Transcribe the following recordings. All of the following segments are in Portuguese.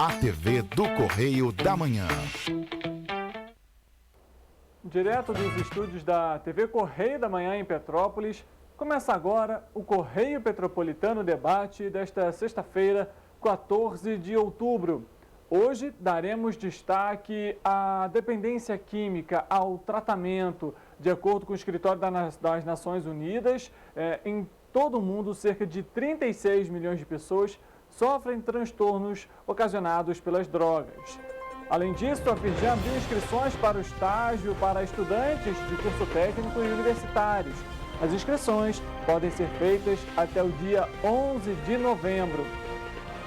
A TV do Correio da Manhã. Direto dos estúdios da TV Correio da Manhã em Petrópolis, começa agora o Correio Petropolitano Debate desta sexta-feira, 14 de outubro. Hoje daremos destaque à dependência química, ao tratamento. De acordo com o Escritório das Nações Unidas, em todo o mundo, cerca de 36 milhões de pessoas sofrem transtornos ocasionados pelas drogas. Além disso, a Firjan abriu inscrições para o estágio para estudantes de curso técnico e universitários. As inscrições podem ser feitas até o dia 11 de novembro.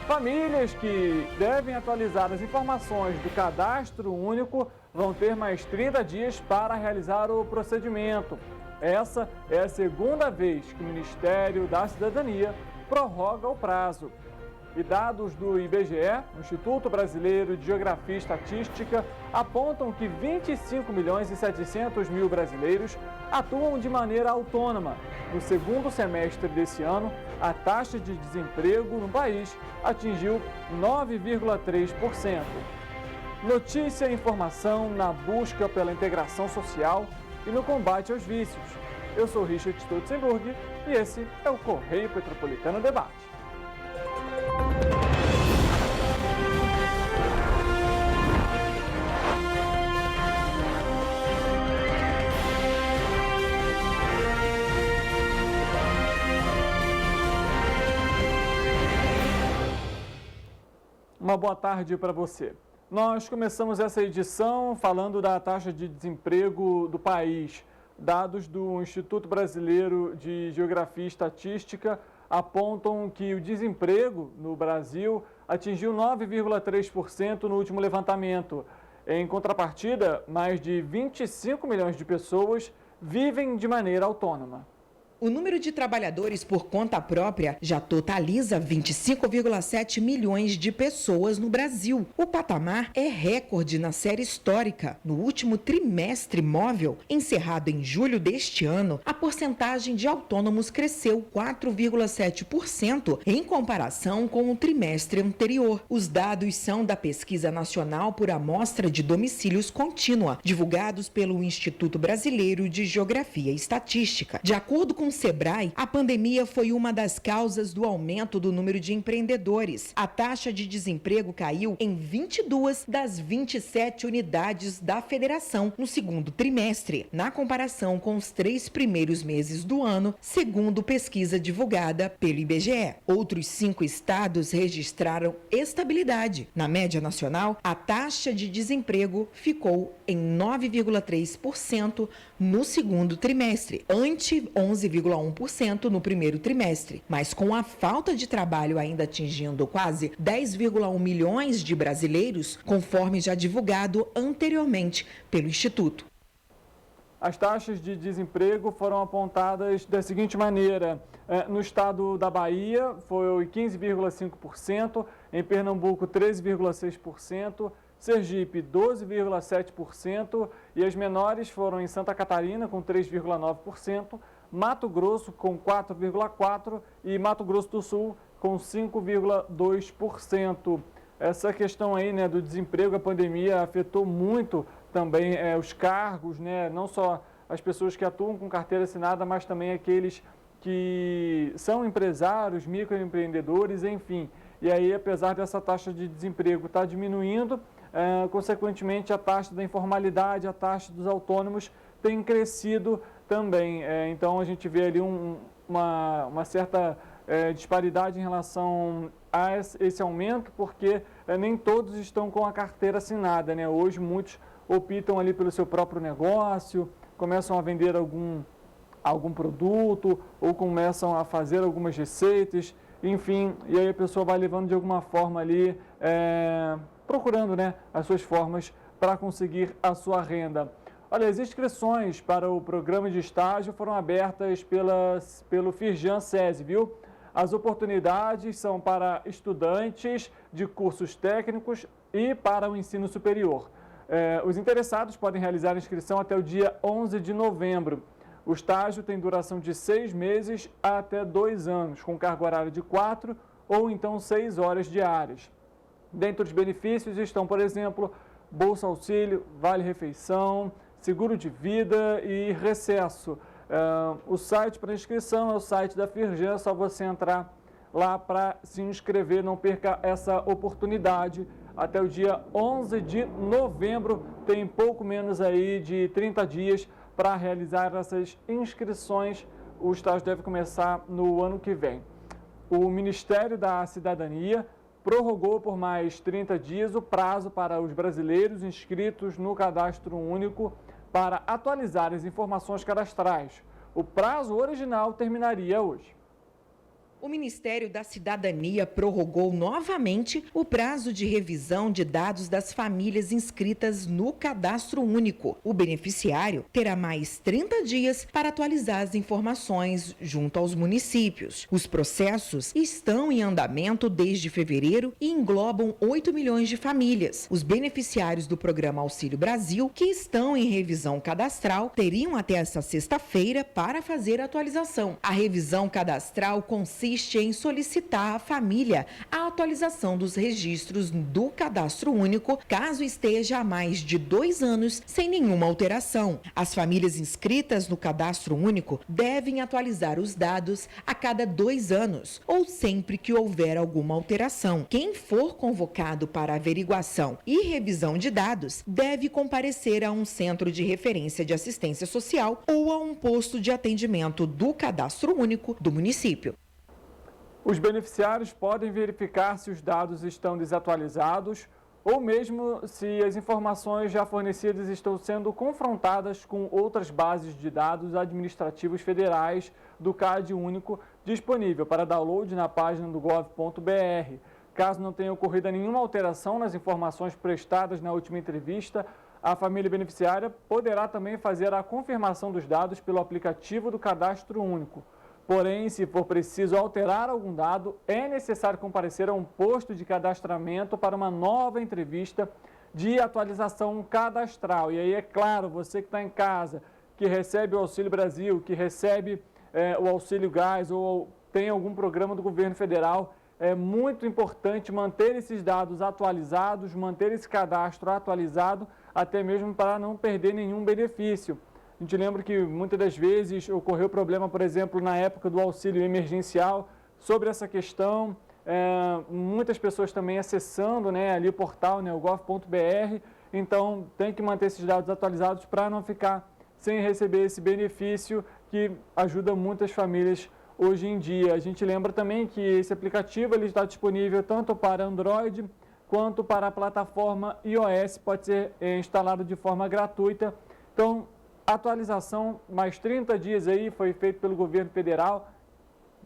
Famílias que devem atualizar as informações do cadastro único vão ter mais 30 dias para realizar o procedimento. Essa é a segunda vez que o Ministério da Cidadania prorroga o prazo. E dados do IBGE, Instituto Brasileiro de Geografia e Estatística, apontam que 25 milhões e 700 mil brasileiros atuam de maneira autônoma. No segundo semestre desse ano, a taxa de desemprego no país atingiu 9,3%. Notícia e informação na busca pela integração social e no combate aos vícios. Eu sou Richard Stutzenburg e esse é o Correio Petropolitano Debate. Uma boa tarde para você. Nós começamos essa edição falando da taxa de desemprego do país. Dados do Instituto Brasileiro de Geografia e Estatística apontam que o desemprego no Brasil atingiu 9,3% no último levantamento. Em contrapartida, mais de 25 milhões de pessoas vivem de maneira autônoma. O número de trabalhadores por conta própria já totaliza 25,7 milhões de pessoas no Brasil. O patamar é recorde na série histórica. No último trimestre móvel, encerrado em julho deste ano, a porcentagem de autônomos cresceu 4,7% em comparação com o trimestre anterior. Os dados são da Pesquisa Nacional por Amostra de Domicílios Contínua, divulgados pelo Instituto Brasileiro de Geografia e Estatística. De acordo com o Sebrae, a pandemia foi uma das causas do aumento do número de empreendedores. A taxa de desemprego caiu em 22 das 27 unidades da federação no segundo trimestre, na comparação com os 3 primeiros meses do ano, segundo pesquisa divulgada pelo IBGE. Outros 5 estados registraram estabilidade. Na média nacional, a taxa de desemprego ficou em 9,3% no segundo trimestre, ante 11,1% no primeiro trimestre. Mas com a falta de trabalho ainda atingindo quase 10,1 milhões de brasileiros, conforme já divulgado anteriormente pelo Instituto. As taxas de desemprego foram apontadas da seguinte maneira: no estado da Bahia foi 15,5%, em Pernambuco 13,6%, Sergipe 12,7% e as menores foram em Santa Catarina com 3,9%, Mato Grosso com 4,4% e Mato Grosso do Sul com 5,2%. Essa questão aí, né, do desemprego, a pandemia afetou muito também os cargos, né, não só as pessoas que atuam com carteira assinada, mas também aqueles que são empresários, microempreendedores, enfim. E aí, apesar dessa taxa de desemprego estar diminuindo, consequentemente, a taxa da informalidade, a taxa dos autônomos tem crescido também. Então, a gente vê ali uma certa disparidade em relação a esse aumento, porque nem todos estão com a carteira assinada, né? Hoje, muitos optam ali pelo seu próprio negócio, começam a vender algum produto ou começam a fazer algumas receitas, enfim, e aí a pessoa vai levando de alguma forma ali, procurando, né, as suas formas para conseguir a sua renda. Olha, as inscrições para o programa de estágio foram abertas pelo Firjan SESI, viu? As oportunidades são para estudantes de cursos técnicos e para o ensino superior. Os interessados podem realizar a inscrição até o dia 11 de novembro. O estágio tem duração de 6 meses até 2 anos, com carga horária de 4 ou então 6 horas diárias. Dentre os benefícios estão, por exemplo, Bolsa Auxílio, Vale Refeição, Seguro de Vida e Recesso. O site para inscrição é o site da Firjan, é só você entrar lá para se inscrever, não perca essa oportunidade. Até o dia 11 de novembro, tem pouco menos aí de 30 dias para realizar essas inscrições. O estágio deve começar no ano que vem. O Ministério da Cidadania prorrogou por mais 30 dias o prazo para os brasileiros inscritos no Cadastro Único para atualizar as informações cadastrais. O prazo original terminaria hoje. O Ministério da Cidadania prorrogou novamente o prazo de revisão de dados das famílias inscritas no Cadastro Único. O beneficiário terá mais 30 dias para atualizar as informações junto aos municípios. Os processos estão em andamento desde fevereiro e englobam 8 milhões de famílias. Os beneficiários do Programa Auxílio Brasil, que estão em revisão cadastral, teriam até esta sexta-feira para fazer a atualização. A revisão cadastral consiste em solicitar à família a atualização dos registros do Cadastro Único, caso esteja há mais de 2 anos sem nenhuma alteração. As famílias inscritas no Cadastro Único devem atualizar os dados a cada 2 anos ou sempre que houver alguma alteração. Quem for convocado para averiguação e revisão de dados deve comparecer a um centro de referência de assistência social ou a um posto de atendimento do Cadastro Único do município. Os beneficiários podem verificar se os dados estão desatualizados ou mesmo se as informações já fornecidas estão sendo confrontadas com outras bases de dados administrativos federais do CAD Único disponível para download na página do gov.br. Caso não tenha ocorrido nenhuma alteração nas informações prestadas na última entrevista, a família beneficiária poderá também fazer a confirmação dos dados pelo aplicativo do Cadastro Único. Porém, se for preciso alterar algum dado, é necessário comparecer a um posto de cadastramento para uma nova entrevista de atualização cadastral. E aí, é claro, você que está em casa, que recebe o Auxílio Brasil, que recebe o Auxílio Gás ou tem algum programa do governo federal, é muito importante manter esses dados atualizados, manter esse cadastro atualizado, até mesmo para não perder nenhum benefício. A gente lembra que muitas das vezes ocorreu problema, por exemplo, na época do auxílio emergencial, sobre essa questão. Muitas pessoas também acessando ali o portal, o gov.br. Então, tem que manter esses dados atualizados para não ficar sem receber esse benefício que ajuda muitas famílias hoje em dia. A gente lembra também que esse aplicativo ele está disponível tanto para Android quanto para a plataforma iOS. Pode ser instalado de forma gratuita. Então, atualização, mais 30 dias aí, foi feito pelo governo federal.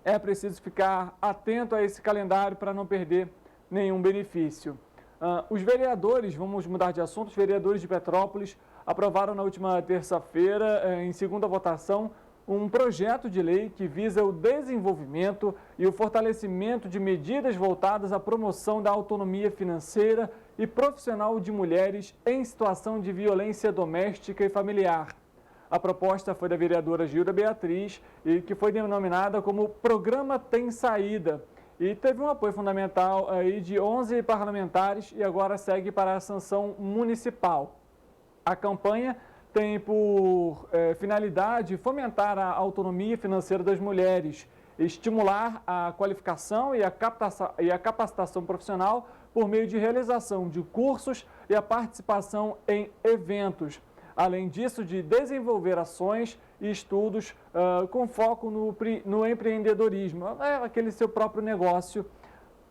É preciso ficar atento a esse calendário para não perder nenhum benefício. Os vereadores, vamos mudar de assunto, os vereadores de Petrópolis aprovaram na última terça-feira, em segunda votação, um projeto de lei que visa o desenvolvimento e o fortalecimento de medidas voltadas à promoção da autonomia financeira e profissional de mulheres em situação de violência doméstica e familiar. A proposta foi da vereadora Gilda Beatriz e que foi denominada como Programa Tem Saída. E teve um apoio fundamental aí de 11 parlamentares e agora segue para a sanção municipal. A campanha tem por finalidade fomentar a autonomia financeira das mulheres, estimular a qualificação e a capacitação profissional por meio de realização de cursos e a participação em eventos. Além disso, de desenvolver ações e estudos com foco no empreendedorismo, aquele seu próprio negócio,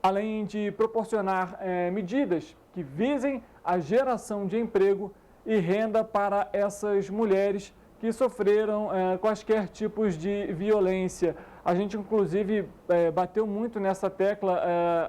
além de proporcionar medidas que visem a geração de emprego e renda para essas mulheres que sofreram quaisquer tipos de violência. A gente, inclusive, bateu muito nessa tecla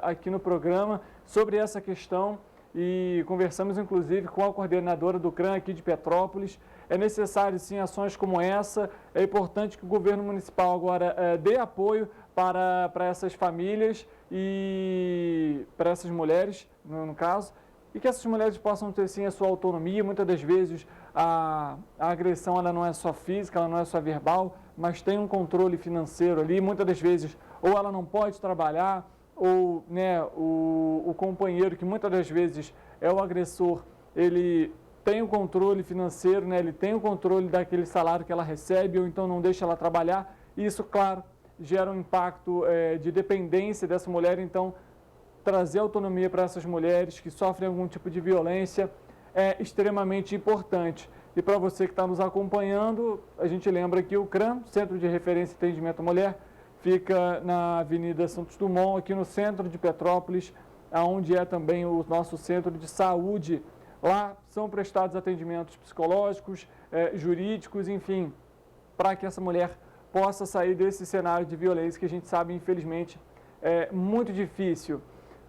aqui no programa sobre essa questão e conversamos, inclusive, com a coordenadora do CRAM aqui de Petrópolis. É necessário, sim, ações como essa. É importante que o governo municipal agora dê apoio para essas famílias e para essas mulheres, no caso, e que essas mulheres possam ter, sim, a sua autonomia. Muitas das vezes a agressão ela não é só física, ela não é só verbal, mas tem um controle financeiro ali. Muitas das vezes ou ela não pode trabalhar, ou né, o companheiro, que muitas das vezes é o agressor, ele tem o controle financeiro, né, ele tem o controle daquele salário que ela recebe, ou então não deixa ela trabalhar. E isso, claro, gera um impacto de dependência dessa mulher. Então, trazer autonomia para essas mulheres que sofrem algum tipo de violência é extremamente importante. E para você que está nos acompanhando, a gente lembra que o CRAM, Centro de Referência e Atendimento à Mulher, fica na Avenida Santos Dumont, aqui no centro de Petrópolis, onde é também o nosso centro de saúde. Lá são prestados atendimentos psicológicos, jurídicos, enfim, para que essa mulher possa sair desse cenário de violência que a gente sabe, infelizmente, é muito difícil.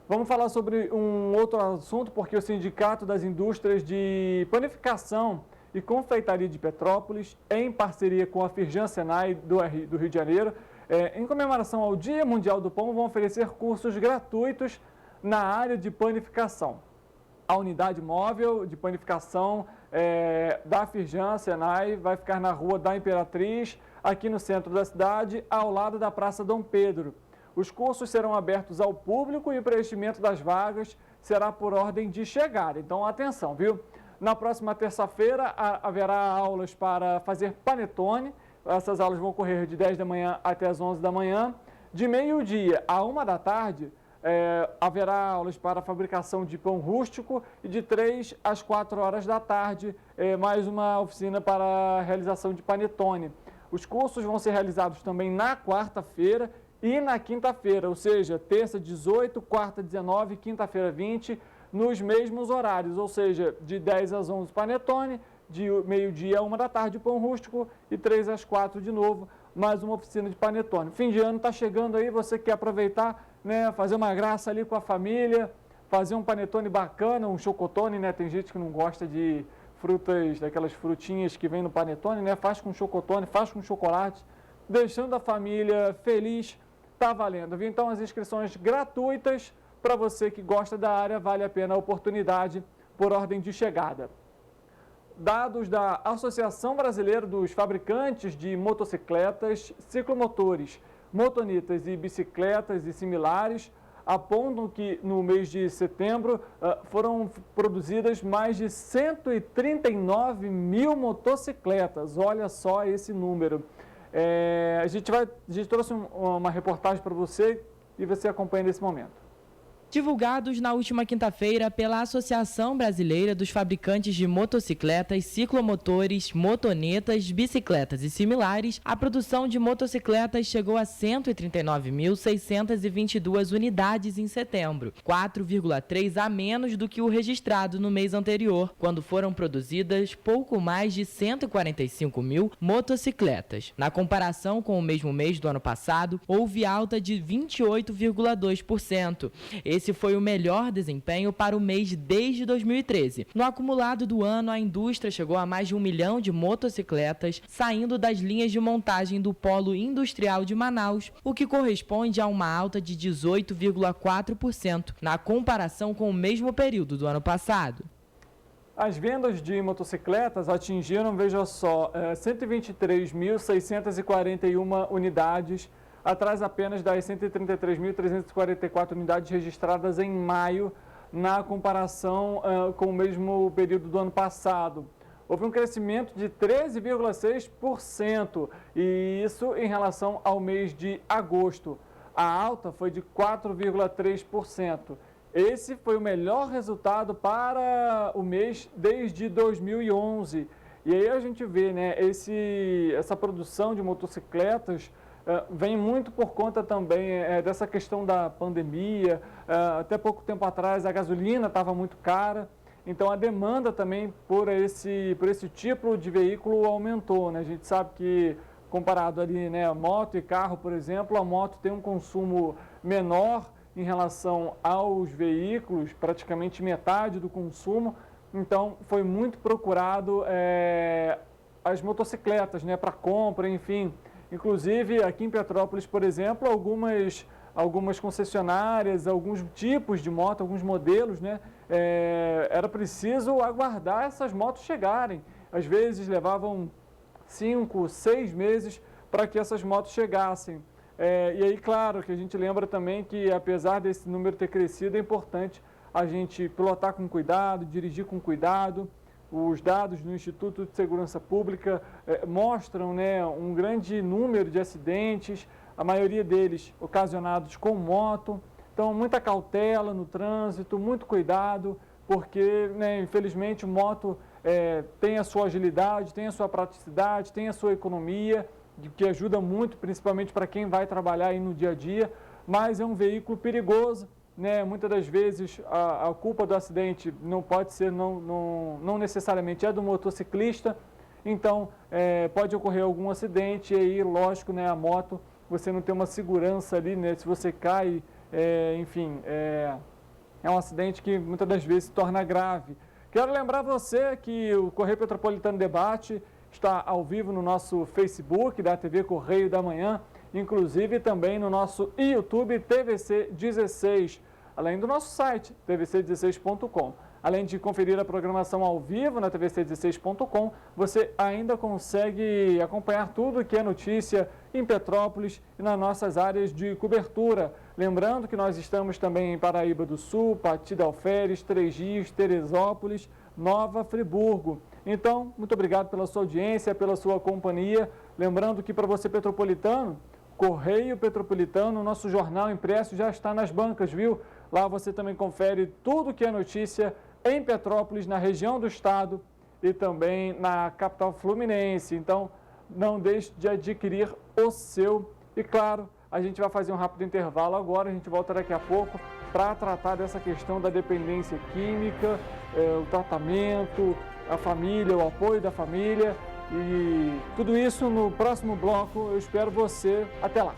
Vamos falar sobre um outro assunto, porque o Sindicato das Indústrias de Panificação e Confeitaria de Petrópolis, em parceria com a Firjan Senai do Rio de Janeiro, em comemoração ao Dia Mundial do Pão, vão oferecer cursos gratuitos na área de panificação. A unidade móvel de panificação da Firjan Senai vai ficar na Rua da Imperatriz, aqui no centro da cidade, ao lado da Praça Dom Pedro. Os cursos serão abertos ao público e o preenchimento das vagas será por ordem de chegada. Então, atenção, viu? Na próxima terça-feira haverá aulas para fazer panetone. Essas aulas vão ocorrer de 10 da manhã até as 11 da manhã. De meio-dia a 1 da tarde, haverá aulas para fabricação de pão rústico e de 3 às 4 horas da tarde, mais uma oficina para a realização de panetone. Os cursos vão ser realizados também na quarta-feira e na quinta-feira, ou seja, terça 18, quarta 19, quinta-feira 20, nos mesmos horários, ou seja, de 10 às 11 panetone, de meio-dia a 1 da tarde pão rústico e 3 às 4 de novo, mais uma oficina de panetone. Fim de ano está chegando aí, você quer aproveitar, né, fazer uma graça ali com a família, fazer um panetone bacana, um chocotone, né? Tem gente que não gosta de frutas, daquelas frutinhas que vem no panetone, né? Faz com chocotone, faz com chocolate, deixando a família feliz, tá valendo, viu? Então as inscrições gratuitas para você que gosta da área, vale a pena a oportunidade por ordem de chegada. Dados da Associação Brasileira dos Fabricantes de Motocicletas, Ciclomotores, Motonetas e Bicicletas e similares apontam que no mês de setembro foram produzidas mais de 139 mil motocicletas. Olha só esse número. A gente trouxe uma reportagem para você e você acompanha nesse momento. Divulgados na última quinta-feira pela Associação Brasileira dos Fabricantes de Motocicletas, Ciclomotores, Motonetas, Bicicletas e similares, a produção de motocicletas chegou a 139.622 unidades em setembro, 4,3 a menos do que o registrado no mês anterior, quando foram produzidas pouco mais de 145 mil motocicletas. Na comparação com o mesmo mês do ano passado, houve alta de 28,2%. Esse foi o melhor desempenho para o mês desde 2013. No acumulado do ano, a indústria chegou a mais de 1 milhão de motocicletas saindo das linhas de montagem do Polo Industrial de Manaus, o que corresponde a uma alta de 18,4% na comparação com o mesmo período do ano passado. As vendas de motocicletas atingiram, veja só, 123.641 unidades, atrás apenas das 133.344 unidades registradas em maio, na comparação com o mesmo período do ano passado. Houve um crescimento de 13,6%, e isso em relação ao mês de agosto. A alta foi de 4,3%. Esse foi o melhor resultado para o mês desde 2011. E aí a gente vê, né, essa produção de motocicletas vem muito por conta também dessa questão da pandemia. Até pouco tempo atrás a gasolina estava muito cara, então a demanda também por esse tipo de veículo aumentou, né? A gente sabe que comparado ali, né, moto e carro, por exemplo, a moto tem um consumo menor em relação aos veículos, praticamente metade do consumo, então foi muito procurado as motocicletas, né, para compra, enfim. Inclusive, aqui em Petrópolis, por exemplo, algumas concessionárias, alguns tipos de moto, alguns modelos, né, era preciso aguardar essas motos chegarem. Às vezes levavam 5, 6 meses para que essas motos chegassem. E aí, claro, que a gente lembra também que, apesar desse número ter crescido, é importante a gente pilotar com cuidado, dirigir com cuidado. Os dados do Instituto de Segurança Pública mostram, né, um grande número de acidentes, a maioria deles ocasionados com moto. Então, muita cautela no trânsito, muito cuidado, porque, né, infelizmente, moto tem a sua agilidade, tem a sua praticidade, tem a sua economia, que ajuda muito, principalmente para quem vai trabalhar aí no dia a dia, mas é um veículo perigoso, né? Muitas das vezes a culpa do acidente não pode ser, não necessariamente é do motociclista, então pode ocorrer algum acidente e aí, lógico, né, a moto, você não tem uma segurança ali, né? Se você cai, enfim, é um acidente que muitas das vezes se torna grave. Quero lembrar você que o Correio Petropolitano Debate está ao vivo no nosso Facebook da TV Correio da Manhã, inclusive também no nosso YouTube TVC 16, além do nosso site tvc16.com. Além de conferir a programação ao vivo na tvc16.com, você ainda consegue acompanhar tudo que é notícia em Petrópolis e nas nossas áreas de cobertura. Lembrando que nós estamos também em Paraíba do Sul, Pati de Alferes, Três Rios, Teresópolis, Nova Friburgo. Então, muito obrigado pela sua audiência, pela sua companhia. Lembrando que para você petropolitano, Correio Petropolitano, nosso jornal impresso já está nas bancas, viu? Lá você também confere tudo que é notícia em Petrópolis, na região do estado e também na capital fluminense. Então, não deixe de adquirir o seu. E claro, a gente vai fazer um rápido intervalo agora, a gente volta daqui a pouco para tratar dessa questão da dependência química, o tratamento, a família, o apoio da família e tudo isso no próximo bloco. Eu espero você. Até lá!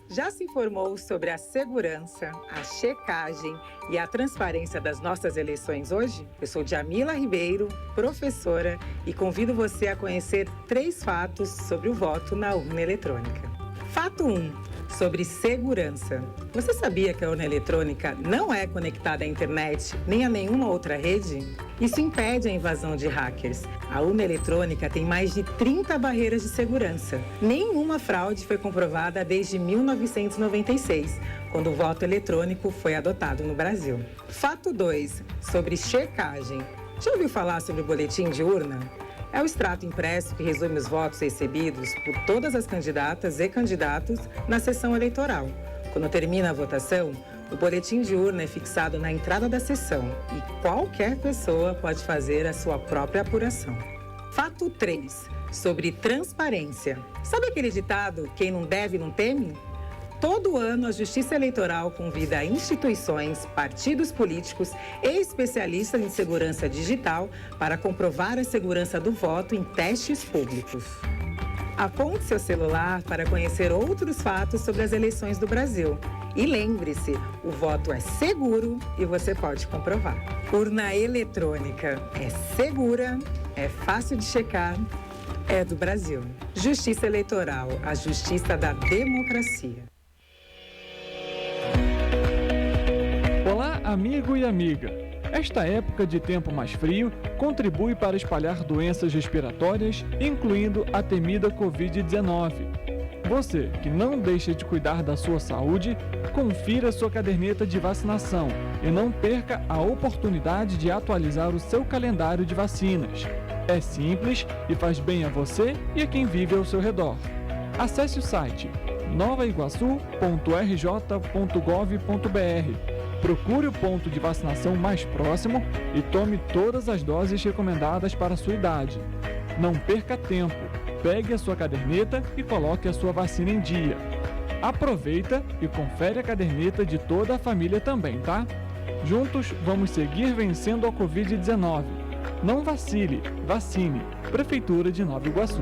Já se informou sobre a segurança, a checagem e a transparência das nossas eleições hoje? Eu sou Jamila Ribeiro, professora, e convido você a conhecer 3 fatos sobre o voto na urna eletrônica. Fato 1. Sobre segurança. Você sabia que a urna eletrônica não é conectada à internet nem a nenhuma outra rede? Isso impede a invasão de hackers. A urna eletrônica tem mais de 30 barreiras de segurança. Nenhuma fraude foi comprovada desde 1996, quando o voto eletrônico foi adotado no Brasil. Fato 2. Sobre checagem. Já ouviu falar sobre o boletim de urna? É o extrato impresso que resume os votos recebidos por todas as candidatas e candidatos na sessão eleitoral. Quando termina a votação, o boletim de urna é fixado na entrada da sessão e qualquer pessoa pode fazer a sua própria apuração. Fato 3. Sobre transparência. Sabe aquele ditado, quem não deve não teme? Todo ano, a Justiça Eleitoral convida instituições, partidos políticos e especialistas em segurança digital para comprovar a segurança do voto em testes públicos. Aponte seu celular para conhecer outros fatos sobre as eleições do Brasil. E lembre-se, o voto é seguro e você pode comprovar. Urna eletrônica é segura, é fácil de checar, é do Brasil. Justiça Eleitoral, a justiça da democracia. Olá, amigo e amiga! Esta época de tempo mais frio contribui para espalhar doenças respiratórias, incluindo a temida Covid-19. Você que não deixa de cuidar da sua saúde, confira sua caderneta de vacinação e não perca a oportunidade de atualizar o seu calendário de vacinas. É simples e faz bem a você e a quem vive ao seu redor. Acesse o site novaiguaçu.rj.gov.br. Procure o ponto de vacinação mais próximo e tome todas as doses recomendadas para a sua idade. Não perca tempo, pegue a sua caderneta e coloque a sua vacina em dia. Aproveita e confere a caderneta de toda a família também, tá? Juntos vamos seguir vencendo a Covid-19. Não vacile, vacine. Prefeitura de Nova Iguaçu.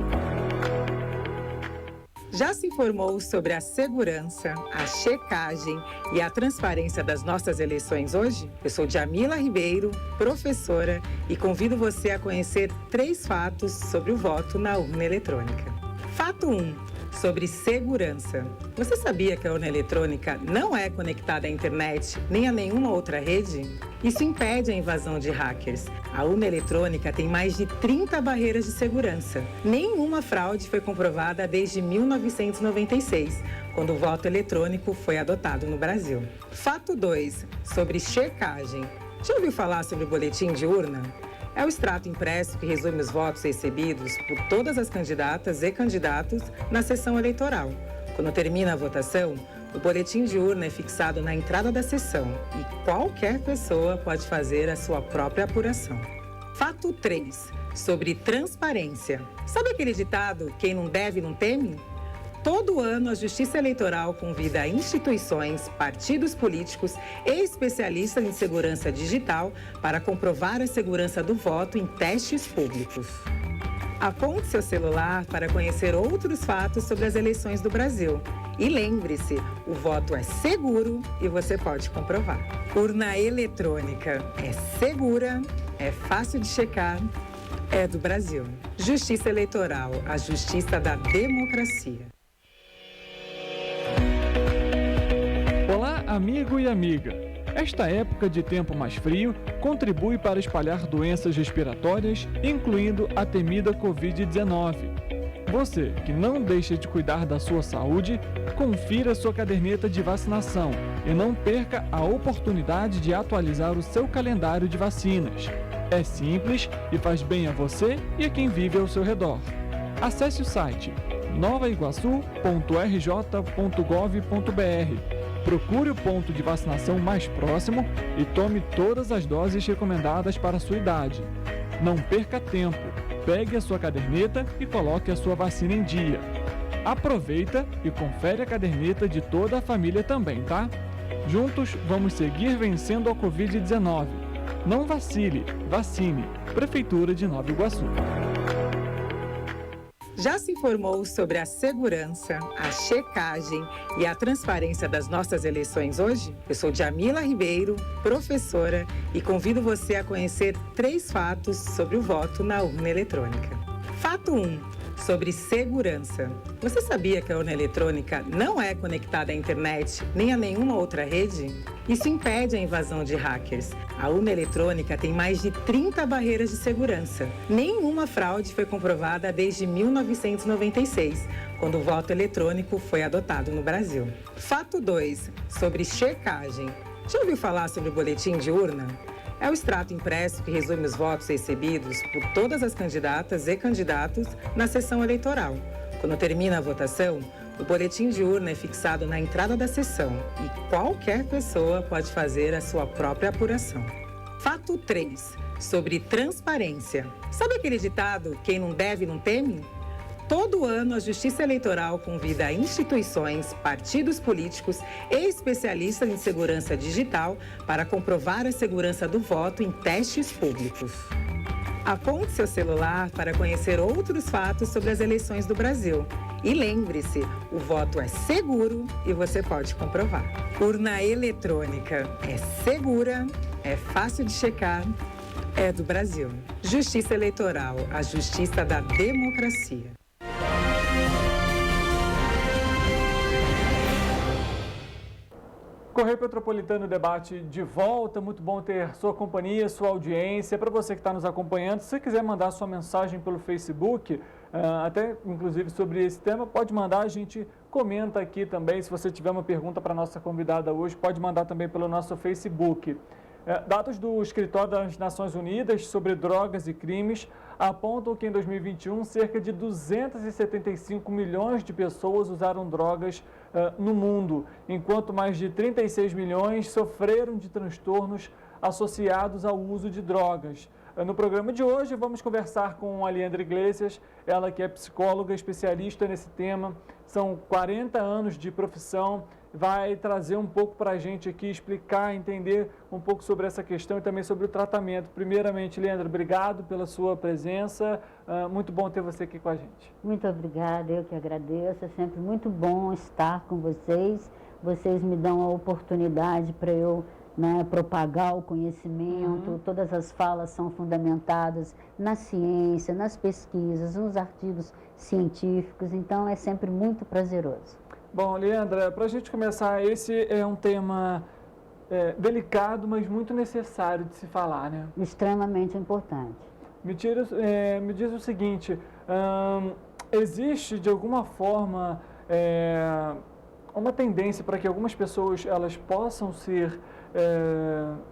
Já se informou sobre a segurança, a checagem e a transparência das nossas eleições hoje? Eu sou Jamila Ribeiro, professora, e convido você a conhecer 3 fatos sobre o voto na urna eletrônica. Fato 1. sobre segurança. Você sabia que a urna eletrônica não é conectada à internet nem a nenhuma outra rede? Isso impede a invasão de hackers. A urna eletrônica tem mais de 30 barreiras de segurança. Nenhuma fraude foi comprovada desde 1996, quando o voto eletrônico foi adotado no Brasil. Fato 2, sobre checagem. Já ouviu falar sobre o boletim de urna? É o extrato impresso que resume os votos recebidos por todas as candidatas e candidatos na sessão eleitoral. Quando termina a votação, o boletim de urna é fixado na entrada da sessão e qualquer pessoa pode fazer a sua própria apuração. Fato 3, sobre transparência. Sabe aquele ditado, quem não deve não teme? Todo ano, a Justiça Eleitoral convida instituições, partidos políticos e especialistas em segurança digital para comprovar a segurança do voto em testes públicos. Aponte seu celular para conhecer outros fatos sobre as eleições do Brasil. E lembre-se, o voto é seguro e você pode comprovar. Urna eletrônica é segura, é fácil de checar, é do Brasil. Justiça Eleitoral, a justiça da democracia. Olá, amigo e amiga! Esta época de tempo mais frio contribui para espalhar doenças respiratórias, incluindo a temida Covid-19. Você que não deixa de cuidar da sua saúde, confira sua caderneta de vacinação e não perca a oportunidade de atualizar o seu calendário de vacinas. É simples e faz bem a você e a quem vive ao seu redor. Acesse o site novaiguaçu.rj.gov.br. Procure o ponto de vacinação mais próximo e tome todas as doses recomendadas para a sua idade. Não perca tempo, pegue a sua caderneta e coloque a sua vacina em dia. Aproveita e confere a caderneta de toda a família também, tá? Juntos vamos seguir vencendo a Covid-19. Não vacile, vacine. Prefeitura de Nova Iguaçu. Já se informou sobre a segurança, a checagem e a transparência das nossas eleições hoje? Eu sou Jamila Ribeiro, professora, e convido você a conhecer 3 fatos sobre o voto na urna eletrônica. Fato 1, sobre segurança. Você sabia que a urna eletrônica não é conectada à internet nem a nenhuma outra rede? Isso impede a invasão de hackers. A urna eletrônica tem mais de 30 barreiras de segurança. Nenhuma fraude foi comprovada desde 1996, quando o voto eletrônico foi adotado no Brasil. Fato 2, sobre checagem. Já ouviu falar sobre o boletim de urna? É o extrato impresso que resume os votos recebidos por todas as candidatas e candidatos na sessão eleitoral. Quando termina a votação, o boletim de urna é fixado na entrada da sessão e qualquer pessoa pode fazer a sua própria apuração. Fato 3, sobre transparência. Sabe aquele ditado, quem não deve não teme? Todo ano, a Justiça Eleitoral convida instituições, partidos políticos e especialistas em segurança digital para comprovar a segurança do voto em testes públicos. Aponte seu celular para conhecer outros fatos sobre as eleições do Brasil. E lembre-se, o voto é seguro e você pode comprovar. Urna eletrônica é segura, é fácil de checar, é do Brasil. Justiça Eleitoral, a justiça da democracia. Correio Petropolitano Debate de volta, muito bom ter sua companhia, sua audiência. Para você que está nos acompanhando, se quiser mandar sua mensagem pelo Facebook, até inclusive sobre esse tema, pode mandar, a gente comenta aqui também. Se você tiver uma pergunta para a nossa convidada hoje, pode mandar também pelo nosso Facebook. Dados do Escritório das Nações Unidas sobre Drogas e Crimes apontam que em 2021 cerca de 275 milhões de pessoas usaram drogas no mundo, enquanto mais de 36 milhões sofreram de transtornos associados ao uso de drogas. No programa de hoje vamos conversar com a Leandra Iglesias, ela que é psicóloga especialista nesse tema, são 40 anos de profissão, vai trazer um pouco para a gente aqui, explicar, entender um pouco sobre essa questão e também sobre o tratamento. Primeiramente, Leandra, obrigado pela sua presença, muito bom ter você aqui com a gente. Muito obrigada, eu que agradeço, é sempre muito bom estar com vocês. Vocês me dão a oportunidade para eu né, propagar o conhecimento, todas as falas são fundamentadas na ciência, nas pesquisas, nos artigos científicos, então é sempre muito prazeroso. Bom, Leandra, para a gente começar, esse é um tema delicado, mas muito necessário de se falar, né? Extremamente importante. Me diz o seguinte, existe de alguma forma uma tendência para que algumas pessoas elas possam ser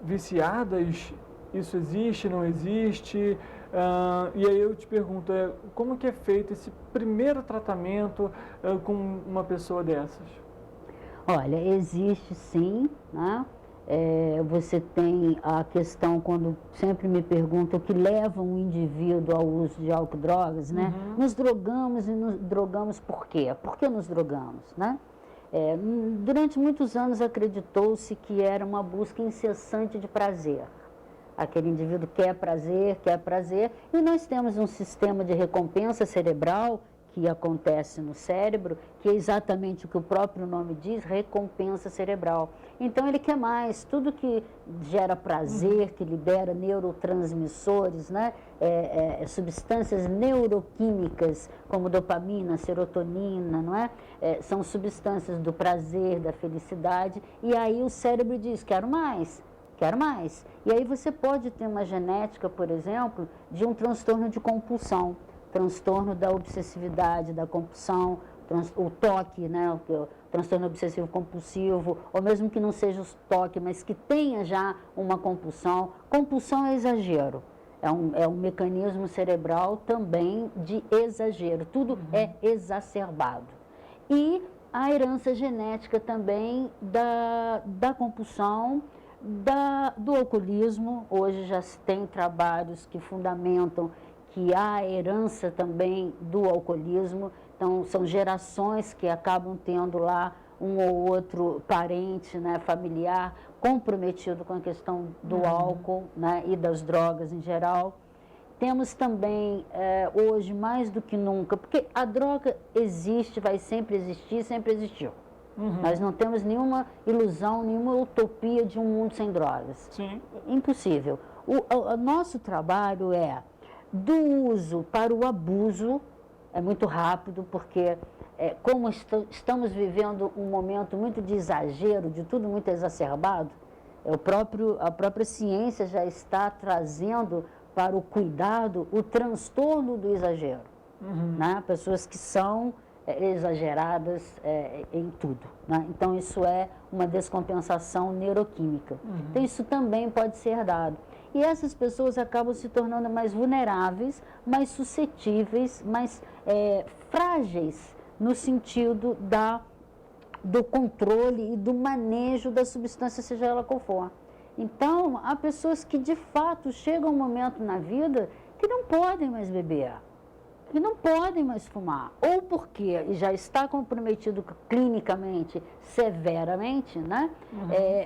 viciadas? Isso existe, não existe? E aí eu te pergunto, como que é feito esse primeiro tratamento com uma pessoa dessas? Olha, existe sim, né? Você tem a questão, quando sempre me perguntam o que leva um indivíduo ao uso de álcool e drogas, né? Nos drogamos e nos drogamos por quê? Por que nos drogamos, né? Durante muitos anos acreditou-se que era uma busca incessante de prazer. Aquele indivíduo quer prazer, e nós temos um sistema de recompensa cerebral que acontece no cérebro, que é exatamente o que o próprio nome diz, recompensa cerebral. Então ele quer mais, tudo que gera prazer, que libera neurotransmissores, né? Substâncias neuroquímicas, como dopamina, serotonina, não é? São substâncias do prazer, da felicidade, e aí o cérebro diz, quero mais. Quero mais. E aí você pode ter uma genética, por exemplo, de um transtorno de compulsão, transtorno da obsessividade, da compulsão, o TOC, né, o transtorno obsessivo compulsivo, ou mesmo que não seja o TOC, mas que tenha já uma compulsão. Compulsão é exagero, é um mecanismo cerebral também de exagero, tudo é exacerbado. E a herança genética também da compulsão, do alcoolismo. Hoje já se tem trabalhos que fundamentam que há herança também do alcoolismo, então são gerações que acabam tendo lá um ou outro parente, né, familiar comprometido com a questão do álcool, né, e das drogas em geral. Temos também, hoje, mais do que nunca, porque a droga existe, vai sempre existir, sempre existiu. Nós não temos nenhuma ilusão, nenhuma utopia de um mundo sem drogas. Sim. Impossível. O nosso trabalho do uso para o abuso, é muito rápido, porque como estamos vivendo um momento muito de exagero, de tudo muito exacerbado, a própria ciência já está trazendo para o cuidado o transtorno do exagero. Né? Pessoas que são exageradas em tudo, né? Então isso é uma descompensação neuroquímica. Então isso também pode ser dado. E essas pessoas acabam se tornando mais vulneráveis, mais suscetíveis, mais frágeis no sentido do controle e do manejo da substância, seja ela qual for. Então, há pessoas que de fato chegam um momento na vida que não podem mais beber, que não podem mais fumar, ou porque já está comprometido clinicamente, severamente, né?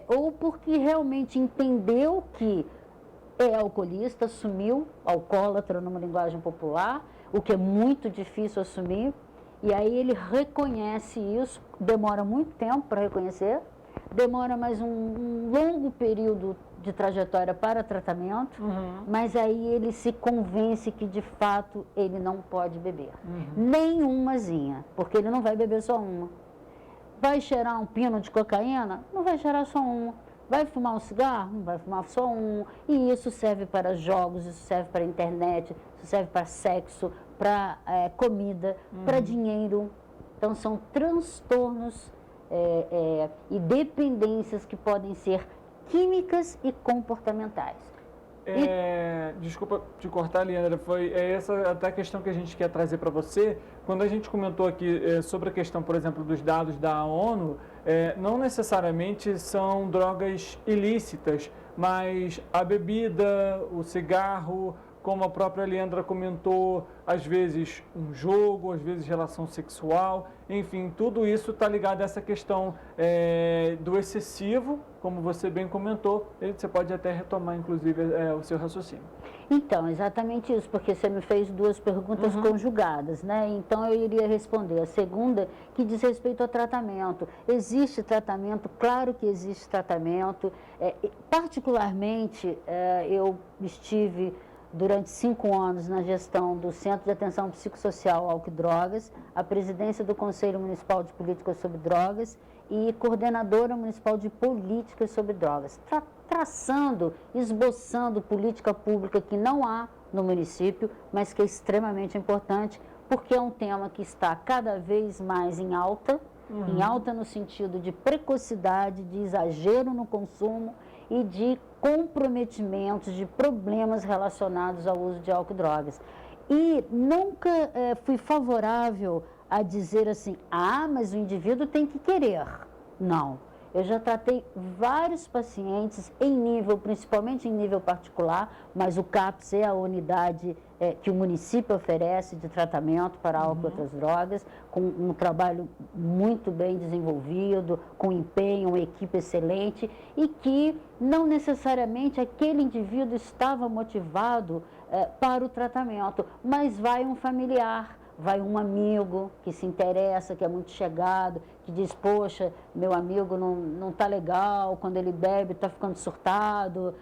Ou porque realmente entendeu que é alcoolista, assumiu, alcoólatra numa linguagem popular, o que é muito difícil assumir, e aí ele reconhece isso, demora muito tempo para reconhecer, demora mais um longo período de trajetória para tratamento, mas aí ele se convence que de fato ele não pode beber, nenhumazinha, porque ele não vai beber só uma. Vai cheirar um pino de cocaína? Não vai cheirar só uma. Vai fumar um cigarro? Não vai fumar só um. E isso serve para jogos, isso serve para internet, isso serve para sexo, para comida, para dinheiro. Então são transtornos e dependências que podem ser químicas e comportamentais. Desculpa te cortar, Leandra, foi essa até a questão que a gente quer trazer para você. Quando a gente comentou aqui sobre a questão, por exemplo, dos dados da ONU, não necessariamente são drogas ilícitas, mas a bebida, o cigarro, como a própria Leandra comentou, às vezes um jogo, às vezes relação sexual, enfim, tudo isso está ligado a essa questão do excessivo, como você bem comentou, você pode até retomar, inclusive, o seu raciocínio. Então, exatamente isso, porque você me fez duas perguntas conjugadas, né? Então, eu iria responder. A segunda, que diz respeito ao tratamento. Existe tratamento? Claro que existe tratamento. Particularmente, eu estive durante 5 anos na gestão do Centro de Atenção Psicossocial Álcool e Drogas, a presidência do Conselho Municipal de Políticas sobre Drogas e coordenadora municipal de políticas sobre drogas, traçando, esboçando política pública que não há no município, mas que é extremamente importante, porque é um tema que está cada vez mais em alta no sentido de precocidade, de exagero no consumo e de comprometimentos, de problemas relacionados ao uso de álcool e drogas. E nunca fui favorável a dizer assim, mas o indivíduo tem que querer. Não. Eu já tratei vários pacientes principalmente em nível particular, mas o CAPS é a unidade que o município oferece de tratamento para álcool e outras drogas, com um trabalho muito bem desenvolvido, com empenho, uma equipe excelente, e que não necessariamente aquele indivíduo estava motivado para o tratamento, mas vai um familiar, vai um amigo que se interessa, que é muito chegado, que diz, poxa, meu amigo não está legal, quando ele bebe está ficando surtado,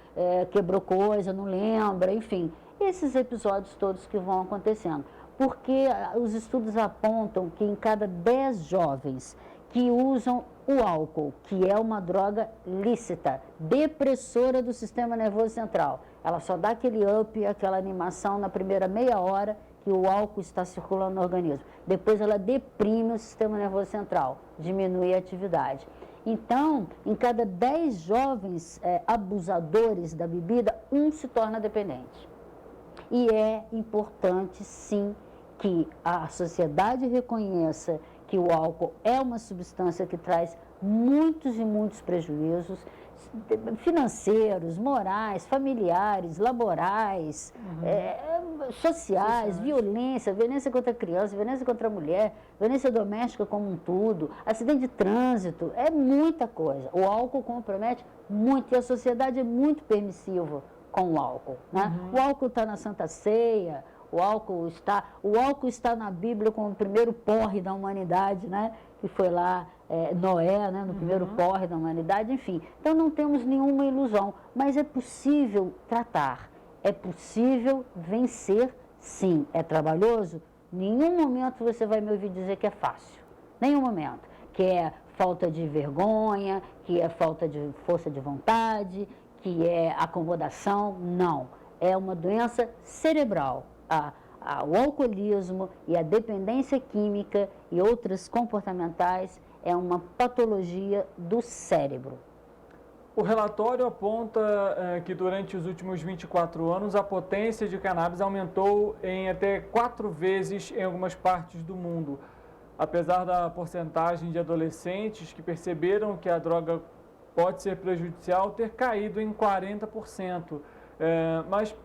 quebrou coisa, não lembra, enfim. Esses episódios todos que vão acontecendo. Porque os estudos apontam que em cada 10 jovens que usam o álcool, que é uma droga lícita, depressora do sistema nervoso central, ela só dá aquele up, aquela animação na primeira meia hora que o álcool está circulando no organismo. Depois ela deprime o sistema nervoso central, diminui a atividade. Então, em cada 10 jovens abusadores da bebida, um se torna dependente. E é importante, sim, que a sociedade reconheça que o álcool é uma substância que traz muitos e muitos prejuízos financeiros, morais, familiares, laborais, sociais, violência contra a criança, violência contra a mulher, violência doméstica como um todo, acidente de trânsito, é muita coisa. O álcool compromete muito e a sociedade é muito permissiva com o álcool, né? O álcool está na Santa Ceia, o álcool está na Bíblia como o primeiro porre da humanidade, né? Que foi lá Noé, né? No primeiro porre da humanidade, enfim. Então não temos nenhuma ilusão, mas é possível tratar, é possível vencer, sim. É trabalhoso? Nenhum momento você vai me ouvir dizer que é fácil, nenhum momento. Que é falta de vergonha, que é falta de força de vontade, que é acomodação, não. É uma doença cerebral. O alcoolismo e a dependência química e outras comportamentais é uma patologia do cérebro. O relatório aponta que durante os últimos 24 anos a potência de cannabis aumentou em até 4 vezes em algumas partes do mundo. Apesar da porcentagem de adolescentes que perceberam que a droga pode ser prejudicial ter caído em 40%. Mas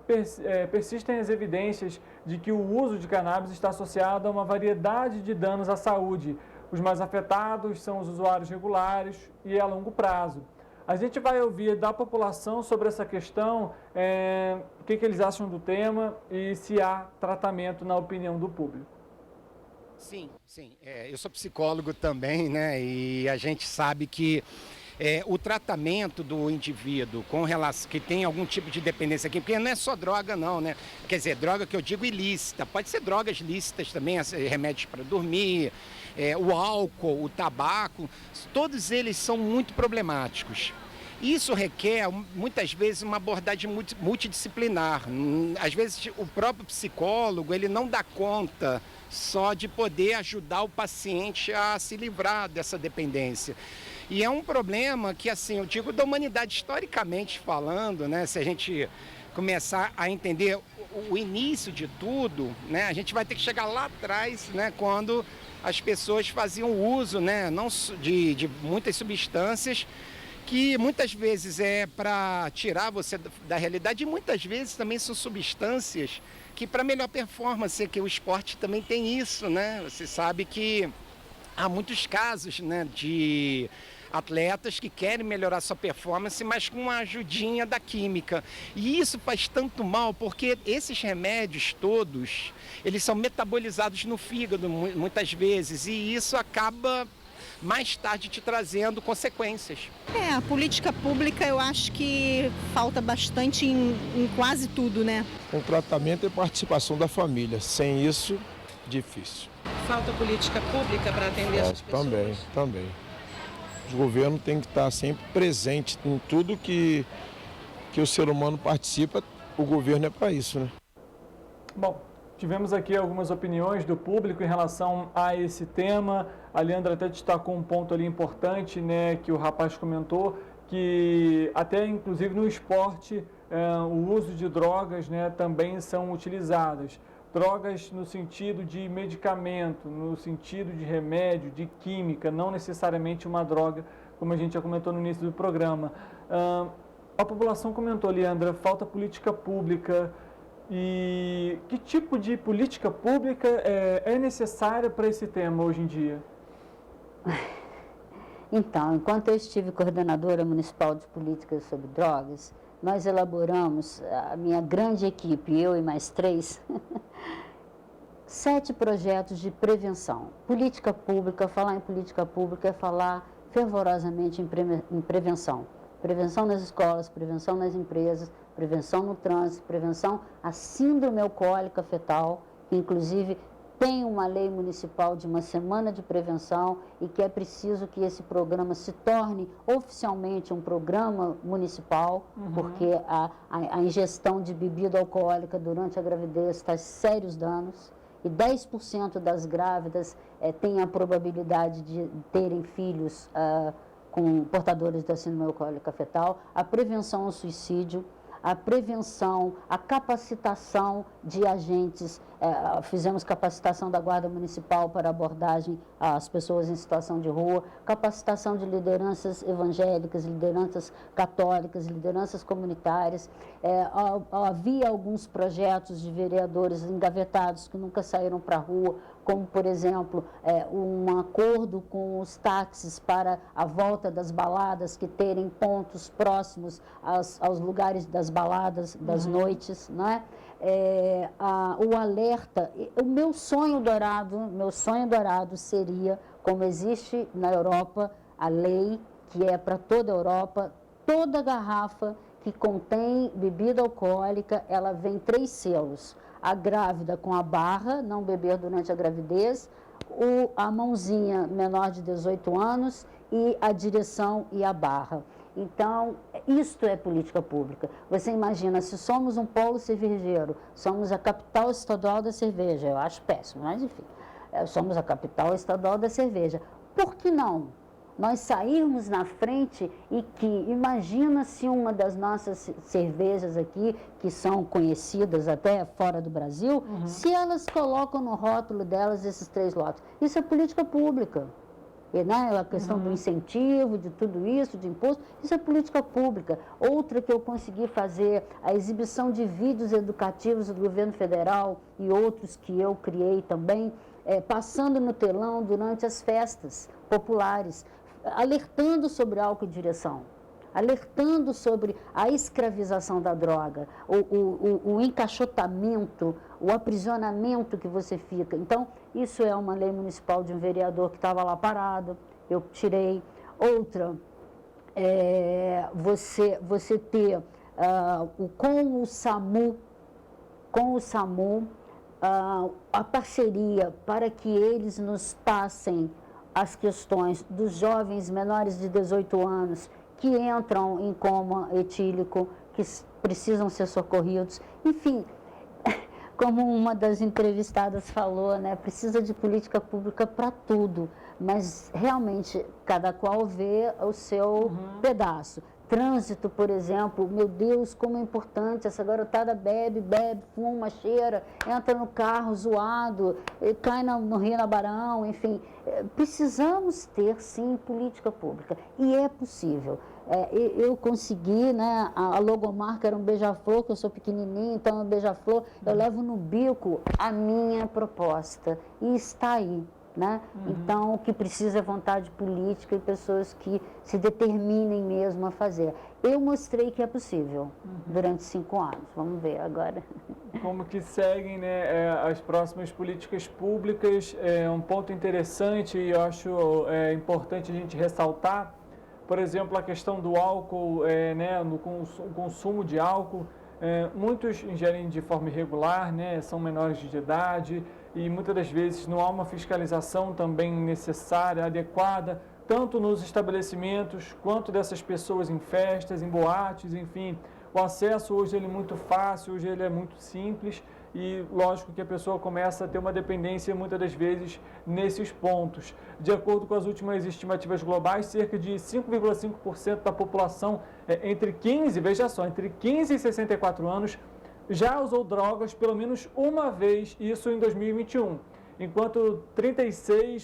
persistem as evidências de que o uso de cannabis está associado a uma variedade de danos à saúde. Os mais afetados são os usuários regulares e a longo prazo. A gente vai ouvir da população sobre essa questão, o que eles acham do tema e se há tratamento na opinião do público. Sim. Eu sou psicólogo também, né? E a gente sabe que o tratamento do indivíduo com relação que tem algum tipo de dependência aqui, porque não é só droga não, né? Quer dizer, droga que eu digo ilícita, pode ser drogas lícitas também, remédios para dormir, o álcool, o tabaco, todos eles são muito problemáticos. Isso requer, muitas vezes, uma abordagem multidisciplinar. Às vezes, o próprio psicólogo, ele não dá conta só de poder ajudar o paciente a se livrar dessa dependência. E é um problema que, assim, eu digo da humanidade historicamente falando, né? Se a gente começar a entender o início de tudo, né? A gente vai ter que chegar lá atrás, né? Quando as pessoas faziam uso, né? Não de muitas substâncias que muitas vezes é para tirar você da realidade e muitas vezes também são substâncias que para melhor performance, que o esporte também tem isso, né? Você sabe que há muitos casos, né, de atletas que querem melhorar sua performance, mas com a ajudinha da química. E isso faz tanto mal, porque esses remédios todos, eles são metabolizados no fígado muitas vezes, e isso acaba mais tarde te trazendo consequências. A política pública eu acho que falta bastante em quase tudo, né? O tratamento e participação da família. Sem isso, difícil. Falta política pública para atender as pessoas? Também. Os governos têm que estar sempre presentes em tudo que o ser humano participa. O governo é para isso, né? Bom, tivemos aqui algumas opiniões do público em relação a esse tema. A Leandra até destacou um ponto ali importante, né, que o rapaz comentou, que até inclusive no esporte o uso de drogas, né, também são utilizadas. Drogas no sentido de medicamento, no sentido de remédio, de química, não necessariamente uma droga, como a gente já comentou no início do programa. A população comentou, Leandra, falta política pública. E que tipo de política pública é necessária para esse tema hoje em dia? Então, enquanto eu estive coordenadora municipal de políticas sobre drogas, nós elaboramos, a minha grande equipe, eu e mais 3, 7 projetos de prevenção. Política pública, falar em política pública é falar fervorosamente em prevenção. Prevenção nas escolas, prevenção nas empresas, prevenção no trânsito, prevenção à síndrome alcoólica fetal, que inclusive tem uma lei municipal de uma semana de prevenção e que é preciso que esse programa se torne oficialmente um programa municipal, porque a ingestão de bebida alcoólica durante a gravidez traz sérios danos e 10% das grávidas têm a probabilidade de terem filhos com portadores da síndrome alcoólica fetal. A prevenção ao suicídio, a prevenção, a capacitação de agentes, fizemos capacitação da Guarda Municipal para abordagem às pessoas em situação de rua, capacitação de lideranças evangélicas, lideranças católicas, lideranças comunitárias. Havia alguns projetos de vereadores engavetados que nunca saíram para a rua, como, por exemplo, um acordo com os táxis para a volta das baladas, que terem pontos próximos aos lugares das baladas, das noites, né? O alerta, o meu sonho dourado seria, como existe na Europa, a lei que é para toda a Europa, toda garrafa que contém bebida alcoólica, ela vem 3 selos. A grávida com a barra, não beber durante a gravidez, a mãozinha menor de 18 anos e a direção e a barra. Então, isto é política pública. Você imagina, se somos um polo cervejeiro, somos a capital estadual da cerveja, eu acho péssimo, mas enfim, somos a capital estadual da cerveja. Por que não nós sairmos na frente e que, imagina se uma das nossas cervejas aqui, que são conhecidas até fora do Brasil, se elas colocam no rótulo delas esses 3 lotes. Isso é política pública. E, né, a questão do incentivo, de tudo isso, de imposto, isso é política pública. Outra que eu consegui fazer, a exibição de vídeos educativos do governo federal e outros que eu criei também, passando no telão durante as festas populares, alertando sobre álcool e direção, alertando sobre a escravização da droga, o encaixotamento, o aprisionamento que você fica. Então, isso é uma lei municipal de um vereador que estava lá parado, eu tirei. Outra, você ter com o SAMU, a parceria para que eles nos passem as questões dos jovens menores de 18 anos que entram em coma etílico, que precisam ser socorridos. Enfim, como uma das entrevistadas falou, né, precisa de política pública para tudo, mas realmente cada qual vê o seu pedaço. Trânsito, por exemplo, meu Deus, como é importante, essa garotada bebe, fuma, cheira, entra no carro zoado, cai no Rio Nabarão, enfim. Precisamos ter, sim, política pública. E é possível. Eu consegui, né, a logomarca era um beija-flor, que eu sou pequenininho, então é um beija-flor, eu levo no bico a minha proposta e está aí, né? Então, o que precisa é vontade política e pessoas que se determinem mesmo a fazer. Eu mostrei que é possível durante 5 anos, vamos ver agora. Como que seguem, né, as próximas políticas públicas, é um ponto interessante e eu acho importante a gente ressaltar. Por exemplo, a questão do álcool, né, o consumo de álcool, muitos ingerem de forma irregular, né, são menores de idade e muitas das vezes não há uma fiscalização também necessária, adequada, tanto nos estabelecimentos quanto dessas pessoas em festas, em boates, enfim. O acesso hoje ele é muito fácil, hoje ele é muito simples e lógico que a pessoa começa a ter uma dependência muitas das vezes nesses pontos. De acordo com as últimas estimativas globais, cerca de 5,5% da população entre 15 e 64 anos já usou drogas pelo menos uma vez, isso em 2021, enquanto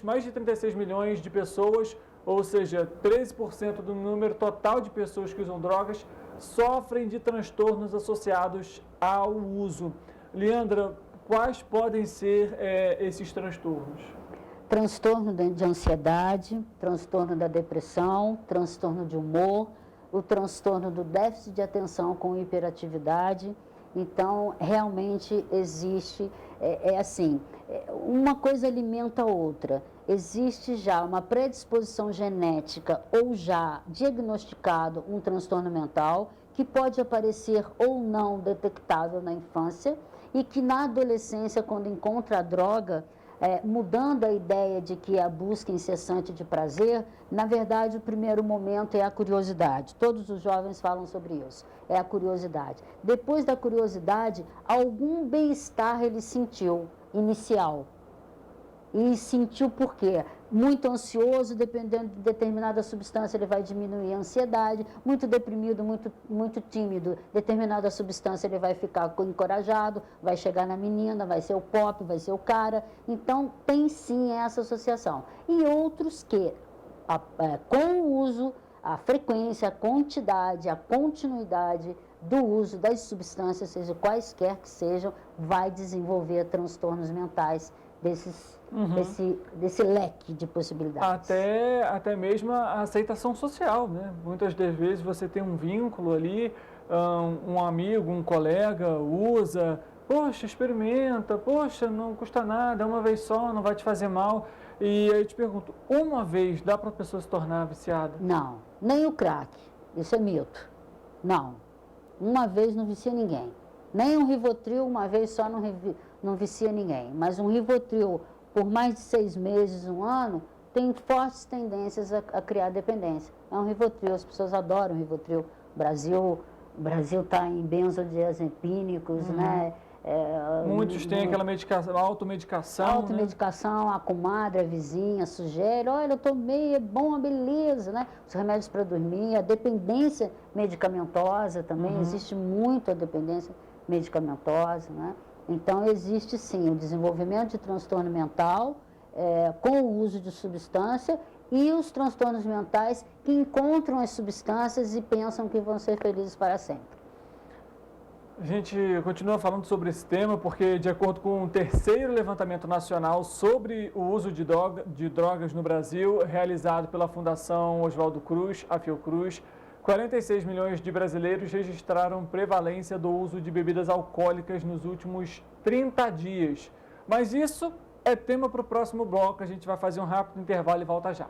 mais de 36 milhões de pessoas, ou seja, 13% do número total de pessoas que usam drogas, sofrem de transtornos associados ao uso. Leandra, quais podem ser esses transtornos? Transtorno de ansiedade, transtorno da depressão, transtorno de humor, o transtorno do déficit de atenção com hiperatividade. Então, realmente existe, uma coisa alimenta a outra. Existe já uma predisposição genética ou já diagnosticado um transtorno mental que pode aparecer ou não detectável na infância e que na adolescência, quando encontra a droga, mudando a ideia de que é a busca incessante de prazer, na verdade o primeiro momento é a curiosidade. Todos os jovens falam sobre isso, é a curiosidade. Depois da curiosidade, algum bem-estar ele sentiu, inicial. E sentiu por quê? Muito ansioso, dependendo de determinada substância, ele vai diminuir a ansiedade. Muito deprimido, muito tímido, determinada substância, ele vai ficar encorajado, vai chegar na menina, vai ser o pop, vai ser o cara. Então, tem sim essa associação. E outros que, com o uso, a frequência, a quantidade, a continuidade do uso das substâncias, seja quaisquer que sejam, vai desenvolver transtornos mentais desse leque de possibilidades. Até mesmo a aceitação social, né? Muitas das vezes você tem um vínculo ali, um amigo, um colega usa, poxa, experimenta, poxa, não custa nada, uma vez só, não vai te fazer mal. E aí eu te pergunto, uma vez dá para a pessoa se tornar viciada? Não, nem o crack, isso é mito. Não, uma vez não vicia ninguém. Nem um Rivotril, uma vez só não vicia ninguém. Mas um Rivotril, por mais de 6 meses, 1 ano, tem fortes tendências a criar dependência. É um Rivotril, as pessoas adoram Rivotril. O Brasil está em benzodiazepínicos, né? Muitos têm aquela medicação, automedicação. Automedicação, né? A comadre, a vizinha, sugere, olha, eu tomei, é bom, beleza, né? Os remédios para dormir, a dependência medicamentosa também, existe muito a dependência medicamentosa, né? Então, existe sim o desenvolvimento de transtorno mental com o uso de substância e os transtornos mentais que encontram as substâncias e pensam que vão ser felizes para sempre. A gente continua falando sobre esse tema porque, de acordo com o 3º levantamento nacional sobre o uso de drogas no Brasil, realizado pela Fundação Oswaldo Cruz, a Fiocruz, 46 milhões de brasileiros registraram prevalência do uso de bebidas alcoólicas nos últimos 30 dias. Mas isso é tema para o próximo bloco, a gente vai fazer um rápido intervalo e volta já.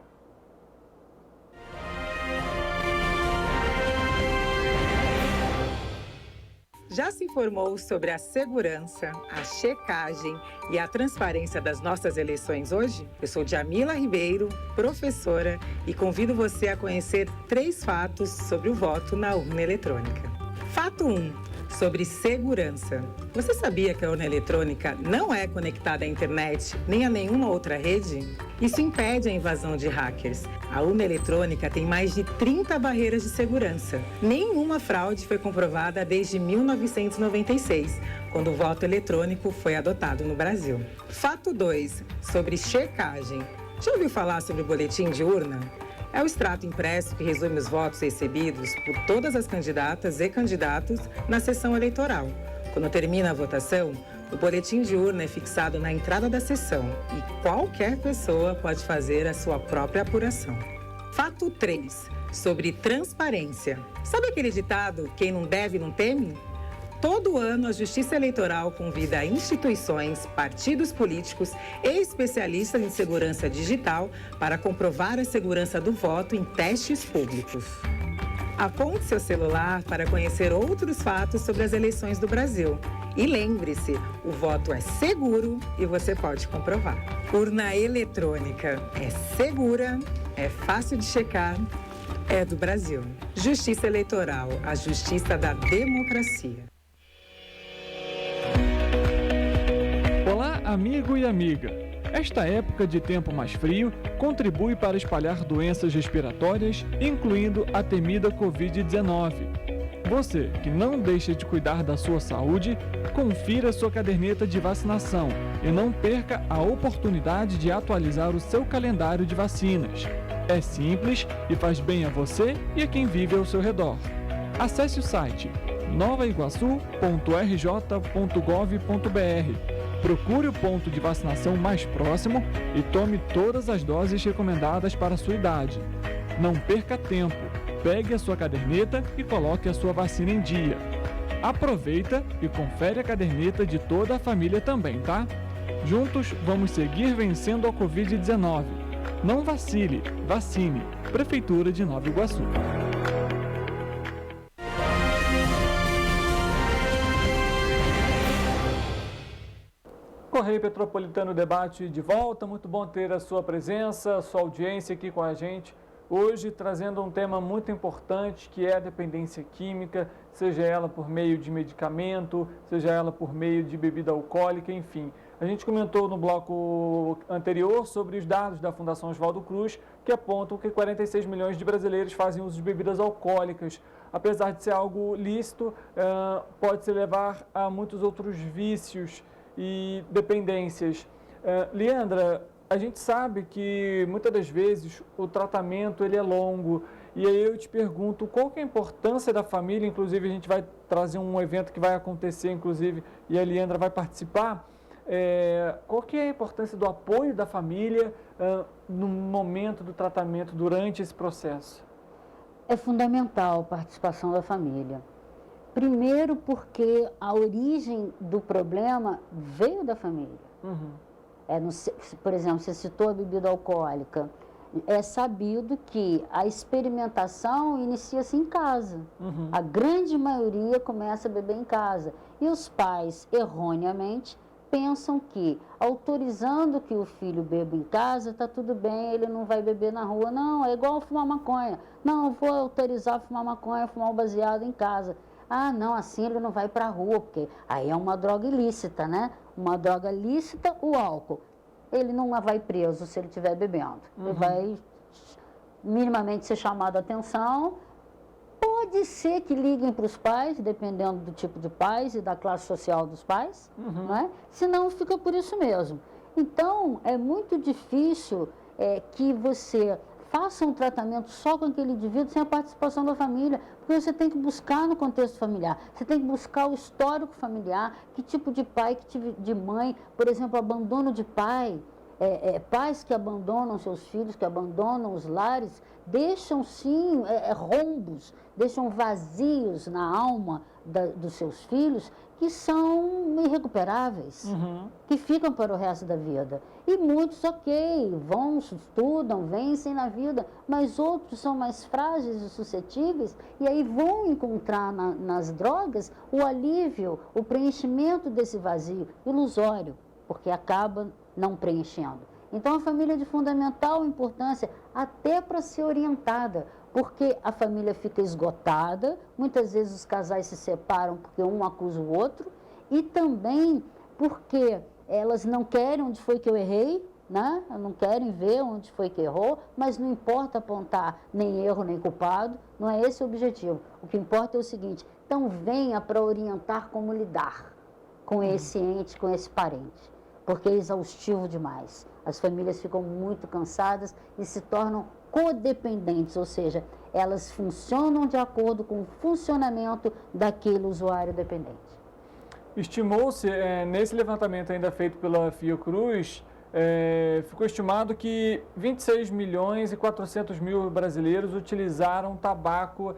Já se informou sobre a segurança, a checagem e a transparência das nossas eleições hoje? Eu sou Jamila Ribeiro, professora, e convido você a conhecer 3 fatos sobre o voto na urna eletrônica. Fato 1. Sobre segurança. Você sabia que a urna eletrônica não é conectada à internet nem a nenhuma outra rede? Isso impede a invasão de hackers. A urna eletrônica tem mais de 30 barreiras de segurança. Nenhuma fraude foi comprovada desde 1996, quando o voto eletrônico foi adotado no Brasil. Fato 2. Sobre checagem. Já ouviu falar sobre o boletim de urna? É o extrato impresso que resume os votos recebidos por todas as candidatas e candidatos na sessão eleitoral. Quando termina a votação, o boletim de urna é fixado na entrada da sessão e qualquer pessoa pode fazer a sua própria apuração. Fato 3. Sobre transparência. Sabe aquele ditado, quem não deve não teme? Todo ano, a Justiça Eleitoral convida instituições, partidos políticos e especialistas em segurança digital para comprovar a segurança do voto em testes públicos. Aponte seu celular para conhecer outros fatos sobre as eleições do Brasil. E lembre-se, o voto é seguro e você pode comprovar. Urna eletrônica é segura, é fácil de checar, é do Brasil. Justiça Eleitoral, a justiça da democracia. Olá, amigo e amiga! Esta época de tempo mais frio contribui para espalhar doenças respiratórias, incluindo a temida Covid-19. Você que não deixa de cuidar da sua saúde, confira sua caderneta de vacinação e não perca a oportunidade de atualizar o seu calendário de vacinas. É simples e faz bem a você e a quem vive ao seu redor. Acesse o site novaiguaçu.rj.gov.br. Procure o ponto de vacinação mais próximo e tome todas as doses recomendadas para a sua idade. Não perca tempo, pegue a sua caderneta e coloque a sua vacina em dia. Aproveita e confere a caderneta de toda a família também, tá? Juntos vamos seguir vencendo a Covid-19. Não vacile, vacine. Prefeitura de Nova Iguaçu. Correio Petropolitano Debate de volta, muito bom ter a sua presença, a sua audiência aqui com a gente. Hoje trazendo um tema muito importante que é a dependência química, seja ela por meio de medicamento, seja ela por meio de bebida alcoólica, enfim. A gente comentou no bloco anterior sobre os dados da Fundação Oswaldo Cruz, que apontam que 46 milhões de brasileiros fazem uso de bebidas alcoólicas. Apesar de ser algo lícito, pode se levar a muitos outros vícios e dependências. Leandra, a gente sabe que muitas das vezes o tratamento ele é longo e aí eu te pergunto qual que é a importância da família, inclusive a gente vai trazer um evento que vai acontecer, inclusive, e a Leandra vai participar, qual que é a importância do apoio da família no momento do tratamento, durante esse processo? É fundamental a participação da família. Primeiro porque a origem do problema veio da família. Por exemplo, você citou a bebida alcoólica. É sabido que a experimentação inicia-se em casa. A grande maioria começa a beber em casa. E os pais, erroneamente, pensam que, autorizando que o filho beba em casa, está tudo bem, ele não vai beber na rua. Não, é igual fumar maconha. Não, eu vou autorizar fumar maconha, fumar um baseado em casa. Ah, não, assim ele não vai para a rua, porque aí é uma droga ilícita, né? Uma droga lícita, o álcool. Ele não vai preso se ele estiver bebendo. Ele vai minimamente ser chamado a atenção. Pode ser que liguem para os pais, dependendo do tipo de pais e da classe social dos pais, não é? Senão fica por isso mesmo. Então, é muito difícil que você faça um tratamento só com aquele indivíduo sem a participação da família, porque você tem que buscar no contexto familiar, você tem que buscar o histórico familiar, que tipo de pai, que tipo de mãe, por exemplo, abandono de pai, pais que abandonam seus filhos, que abandonam os lares, deixam sim rombos, deixam vazios na alma dos seus filhos, que são irrecuperáveis, que ficam para o resto da vida. E muitos, vão, estudam, vencem na vida, mas outros são mais frágeis e suscetíveis, e aí vão encontrar nas drogas o alívio, o preenchimento desse vazio ilusório, porque acaba não preenchendo. Então, a família é de fundamental importância, até para ser orientada, porque a família fica esgotada, muitas vezes os casais se separam porque um acusa o outro, e também porque elas não querem onde foi que eu errei, né? Não querem ver onde foi que errou, mas não importa apontar nem erro nem culpado, não é esse o objetivo. O que importa é o seguinte: então venha para orientar como lidar com esse ente, com esse parente, porque é exaustivo demais. As famílias ficam muito cansadas e se tornam codependentes, ou seja, elas funcionam de acordo com o funcionamento daquele usuário dependente. Estimou-se, nesse levantamento ainda feito pela Fiocruz, ficou estimado que 26 milhões e 400 mil brasileiros utilizaram tabaco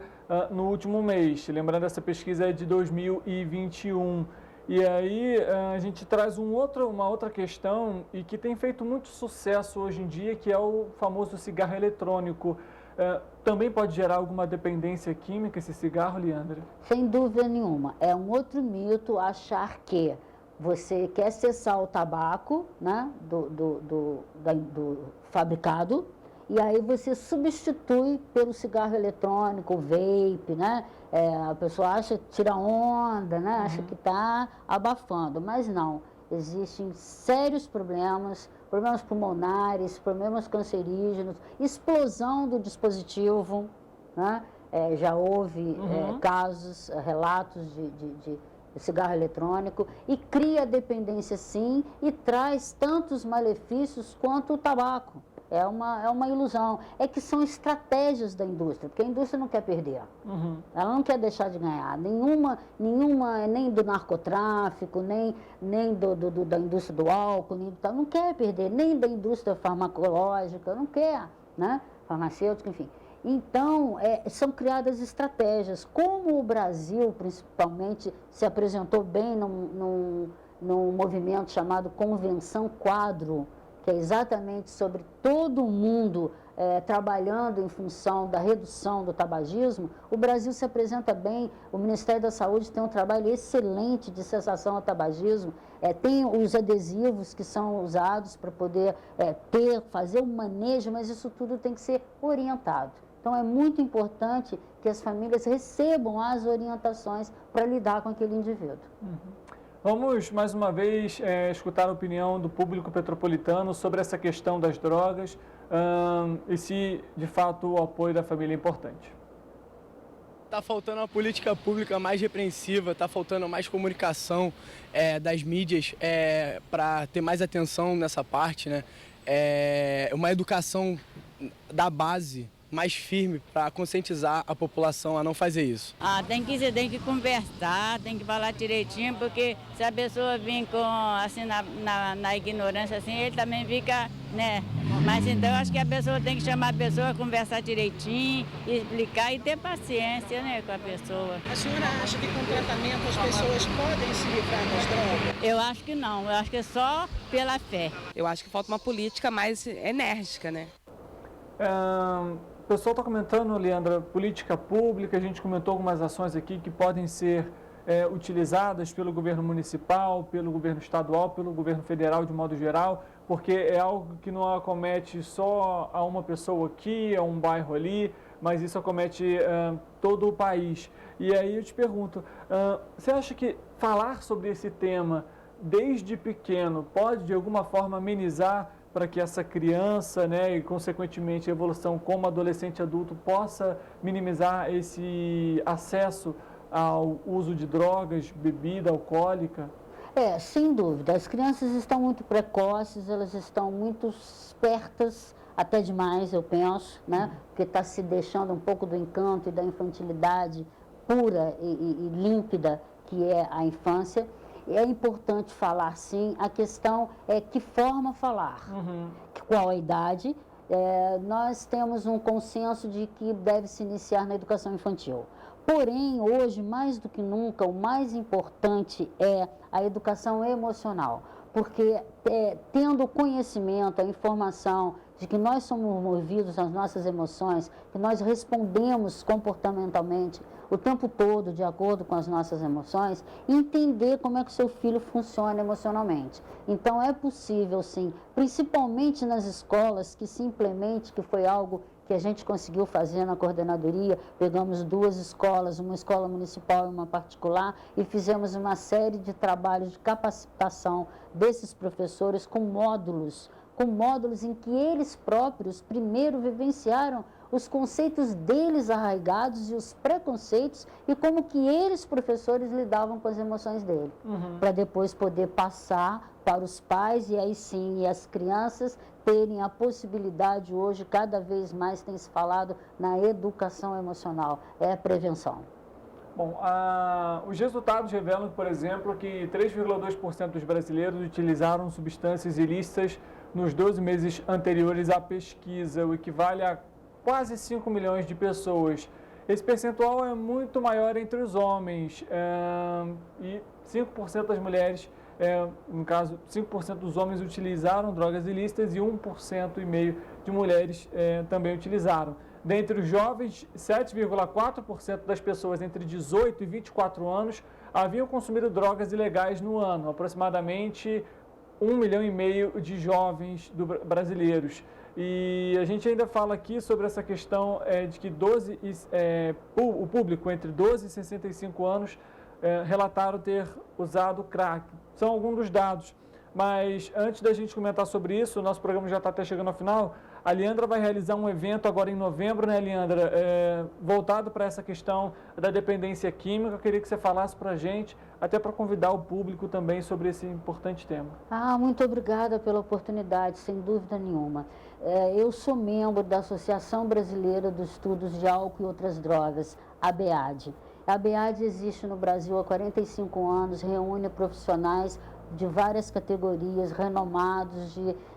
no último mês. Lembrando, essa pesquisa é de 2021. E aí a gente traz uma outra questão e que tem feito muito sucesso hoje em dia, que é o famoso cigarro eletrônico. Também pode gerar alguma dependência química esse cigarro, Leandra? Sem dúvida nenhuma. É um outro mito achar que você quer cessar o tabaco, né, do fabricado, e aí você substitui pelo cigarro eletrônico, vape, né? A pessoa acha, tira onda, né? Acha que está abafando, mas não. Existem sérios problemas pulmonares, problemas cancerígenos, explosão do dispositivo, né? Já houve casos, relatos de cigarro eletrônico, e cria dependência sim, e traz tantos malefícios quanto o tabaco. É uma ilusão. É que são estratégias da indústria, porque a indústria não quer perder. Ela não quer deixar de ganhar. Nenhuma nem do narcotráfico, nem da indústria do álcool, não quer perder, nem da indústria farmacológica, não quer, né? Farmacêutica, enfim. Então, são criadas estratégias. Como o Brasil, principalmente, se apresentou bem num movimento chamado Convenção Quadro, que é exatamente sobre todo mundo trabalhando em função da redução do tabagismo, o Brasil se apresenta bem. O Ministério da Saúde tem um trabalho excelente de cessação ao tabagismo, tem os adesivos que são usados para poder fazer o manejo, mas isso tudo tem que ser orientado. Então, é muito importante que as famílias recebam as orientações para lidar com aquele indivíduo. Vamos, mais uma vez, escutar a opinião do público petropolitano sobre essa questão das drogas e se, de fato, o apoio da família é importante. Está faltando uma política pública mais repreensiva, está faltando mais comunicação das mídias para ter mais atenção nessa parte, né? Uma educação da base mais firme para conscientizar a população a não fazer isso. Tem que conversar, tem que falar direitinho, porque se a pessoa vir assim, na ignorância, assim, ele também fica, né? Mas então eu acho que a pessoa tem que chamar a pessoa, conversar direitinho, explicar e ter paciência, né, com a pessoa. A senhora acha que com tratamento as pessoas podem se livrar das drogas? Eu acho que não, eu acho que é só pela fé. Eu acho que falta uma política mais enérgica, né? O pessoal está comentando, Leandra, política pública, a gente comentou algumas ações aqui que podem ser utilizadas pelo governo municipal, pelo governo estadual, pelo governo federal de modo geral, porque é algo que não acomete só a uma pessoa aqui, a um bairro ali, mas isso acomete todo o país. E aí eu te pergunto, você acha que falar sobre esse tema desde pequeno pode de alguma forma amenizar para que essa criança, né, e consequentemente a evolução como adolescente e adulto possa minimizar esse acesso ao uso de drogas, bebida alcoólica? Sem dúvida. As crianças estão muito precoces, elas estão muito espertas, até demais, eu penso, né? Porque está se deixando um pouco do encanto e da infantilidade pura e límpida que é a infância. É importante falar, sim. A questão é que forma falar, qual a idade. Nós temos um consenso de que deve se iniciar na educação infantil. Porém, hoje, mais do que nunca, o mais importante é a educação emocional, porque tendo o conhecimento, a informação de que nós somos movidos às nossas emoções, que nós respondemos comportamentalmente o tempo todo de acordo com as nossas emoções, entender como é que o seu filho funciona emocionalmente. Então, é possível, sim, principalmente nas escolas, que se implemente, que foi algo que a gente conseguiu fazer na coordenadoria. Pegamos 2 escolas, uma escola municipal e uma particular, e fizemos uma série de trabalhos de capacitação desses professores com módulos em que eles próprios primeiro vivenciaram os conceitos deles arraigados e os preconceitos e como que eles, professores, lidavam com as emoções dele, para depois poder passar para os pais e aí sim as crianças terem a possibilidade hoje, cada vez mais tem se falado na educação emocional, é a prevenção. Bom, os resultados revelam, por exemplo, que 3,2% dos brasileiros utilizaram substâncias ilícitas nos 12 meses anteriores à pesquisa, o equivale a quase 5 milhões de pessoas. Esse percentual é muito maior entre os homens e 5% das mulheres, no caso, 5% dos homens utilizaram drogas ilícitas e 1,5% de mulheres também utilizaram. Dentre os jovens, 7,4% das pessoas entre 18 e 24 anos haviam consumido drogas ilegais no ano, aproximadamente 1,5 milhão de jovens brasileiros. E a gente ainda fala aqui sobre essa questão de que o público entre 12 e 65 anos relataram ter usado crack. São alguns dos dados. Mas antes da gente comentar sobre isso, o nosso programa já está até chegando ao final. A Leandra vai realizar um evento agora em novembro, né, Leandra? Voltado para essa questão da dependência química. Eu queria que você falasse para a gente, até para convidar o público também sobre esse importante tema. Muito obrigada pela oportunidade, sem dúvida nenhuma. Eu sou membro da Associação Brasileira dos Estudos de Álcool e Outras Drogas, ABAD. A ABAD existe no Brasil há 45 anos, reúne profissionais de várias categorias, renomados,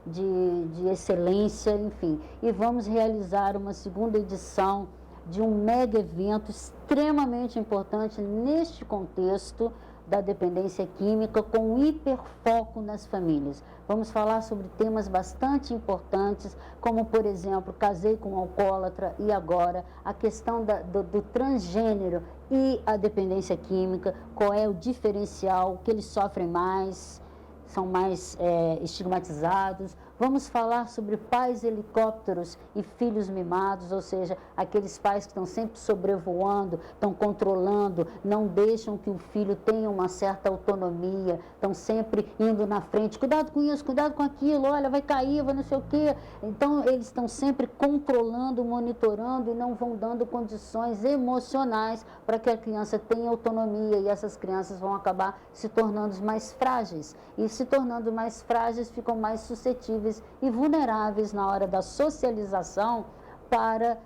de excelência, enfim. E vamos realizar uma segunda edição de um mega evento extremamente importante neste contexto da dependência química, com um hiperfoco nas famílias. Vamos falar sobre temas bastante importantes, como, por exemplo, casei com um alcoólatra e agora a questão do transgênero e a dependência química, qual é o diferencial, o que eles sofrem mais, são mais estigmatizados. Vamos falar sobre pais helicópteros e filhos mimados, ou seja, aqueles pais que estão sempre sobrevoando, estão controlando, não deixam que o filho tenha uma certa autonomia, estão sempre indo na frente, cuidado com isso, cuidado com aquilo, olha, vai cair, vai não sei o quê. Então, eles estão sempre controlando, monitorando e não vão dando condições emocionais para que a criança tenha autonomia e essas crianças vão acabar se tornando mais frágeis. E se tornando mais frágeis, ficam mais suscetíveis e vulneráveis na hora da socialização para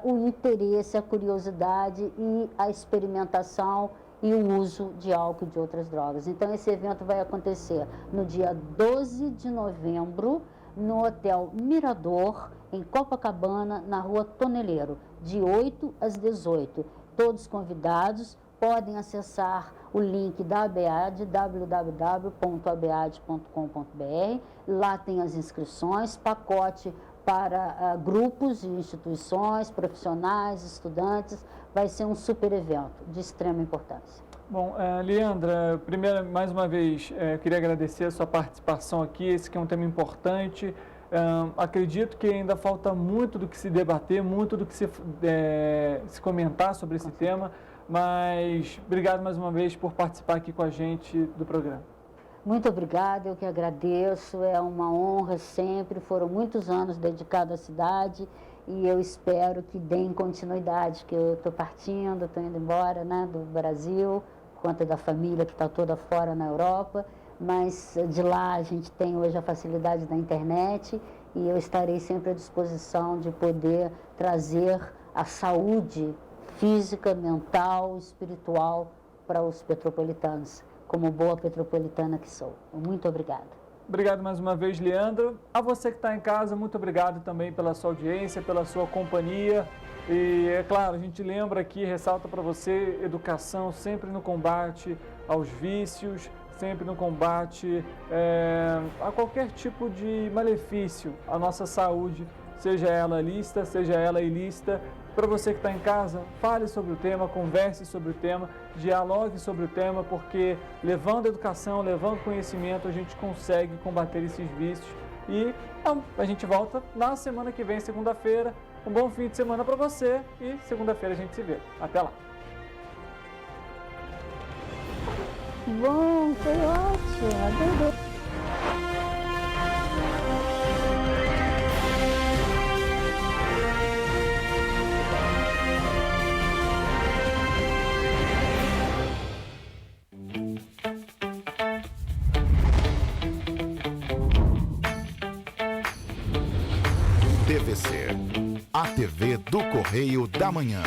o interesse, a curiosidade e a experimentação e o uso de álcool e de outras drogas. Então, esse evento vai acontecer no dia 12 de novembro, no Hotel Mirador, em Copacabana, na Rua Toneleiro, de 8 às 18. Todos convidados. Podem acessar o link da ABAD, www.abead.com.br. Lá tem as inscrições, pacote para grupos e instituições, profissionais, estudantes. Vai ser um super evento de extrema importância. Bom, Leandra, primeiro, mais uma vez, queria agradecer a sua participação aqui. Esse que é um tema importante. Acredito que ainda falta muito do que se debater, muito do que se comentar sobre esse tema. Mas obrigado mais uma vez por participar aqui com a gente do programa. Muito obrigada, eu que agradeço, é uma honra sempre, foram muitos anos dedicados à cidade e eu espero que deem continuidade, que eu estou partindo, estou indo embora, né, do Brasil, por conta da família que está toda fora na Europa, mas de lá a gente tem hoje a facilidade da internet e eu estarei sempre à disposição de poder trazer a saúde física, mental, espiritual para os petropolitanos, como boa petropolitana que sou. Muito obrigada. Obrigado mais uma vez, Leandro. A você que está em casa, muito obrigado também pela sua audiência, pela sua companhia. E, é claro, a gente lembra aqui, ressalta para você, educação sempre no combate aos vícios, sempre no combate a qualquer tipo de malefício à nossa saúde, seja ela lícita, seja ela ilícita. Para você que está em casa, fale sobre o tema, converse sobre o tema, dialogue sobre o tema, porque levando educação, levando conhecimento, a gente consegue combater esses vícios. E a gente volta na semana que vem, segunda-feira. Um bom fim de semana para você e segunda-feira a gente se vê. Até lá! Bom, foi ótimo, adorei. TVC, a TV do Correio da Manhã.